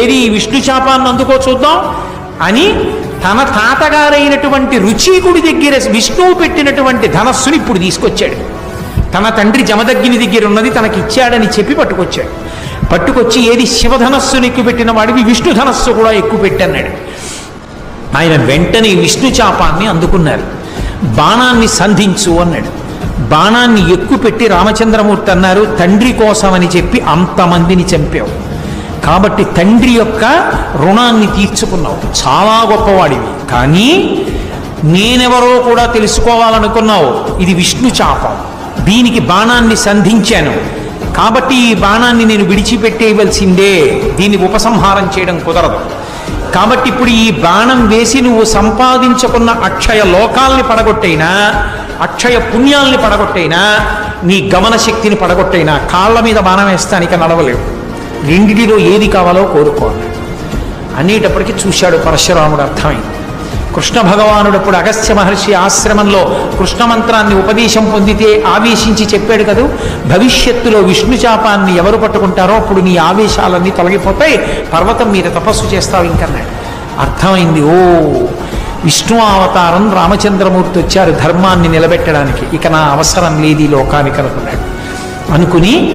ఏది విష్ణు శాపాన్ని అందుకో చూద్దాం అని తన తాతగారైనటువంటి రుచీకుడి దగ్గర విష్ణువు పెట్టినటువంటి ధనస్సుని ఇప్పుడు తీసుకొచ్చాడు. తన తండ్రి జమదగ్ని దగ్గర ఉన్నది తనకి ఇచ్చాడని చెప్పి పట్టుకొచ్చాడు. పట్టుకొచ్చి ఏది శివధనస్సుని ఎక్కువ పెట్టిన వాడివి విష్ణు ధనస్సు కూడా ఎక్కువ పెట్టన్నాడు. ఆయన వెంటనే విష్ణు చాపాన్ని అందుకున్నారు. బాణాన్ని సంధించు అన్నాడు. బాణాన్ని ఎక్కువ పెట్టి రామచంద్రమూర్తి అన్నారు, తండ్రి కోసమని చెప్పి అంతమందిని చంపావు కాబట్టి తండ్రి యొక్క రుణాన్ని తీర్చుకున్నావు, చాలా గొప్పవాడివి. కానీ నేనెవరో కూడా తెలుసుకోవాలనుకున్నావు. ఇది విష్ణు చాపం, దీనికి బాణాన్ని సంధించాను కాబట్టి ఈ బాణాన్ని నేను విడిచిపెట్టేయవలసిందే, దీన్ని ఉపసంహారం చేయడం కుదరదు. కాబట్టి ఇప్పుడు ఈ బాణం వేసి నువ్వు సంపాదించుకున్న అక్షయ లోకాల్ని పడగొట్టైనా, అక్షయ పుణ్యాల్ని పడగొట్టైనా, నీ గమన శక్తిని పడగొట్టైనా కాళ్ళ మీద బాణం వేస్తానిక నడవలేవు, రెండిటిలో ఏది కావాలో కోరుకోవాలి అనేటప్పటికీ చూశాడు పరశురాముడు. అర్థమైంది. కృష్ణ భగవానుడు అప్పుడు అగస్త్య మహర్షి ఆశ్రమంలో కృష్ణ మంత్రాన్ని ఉపదేశం పొందితే ఆవేశించి చెప్పాడు కదా, భవిష్యత్తులో విష్ణు శాపాన్ని ఎవరు పట్టుకుంటారో అప్పుడు నీ ఆవేశాలన్నీ తొలగిపోతాయి, పర్వతం మీద తపస్సు చేస్తావు ఇంకన్నాడు. అర్థమైంది. ఓ విష్ణు అవతారం రామచంద్రమూర్తి వచ్చారు ధర్మాన్ని నిలబెట్టడానికి, ఇక నా అవసరం లేదు ఈ లోకానికి అనుకున్నాడు. అనుకుని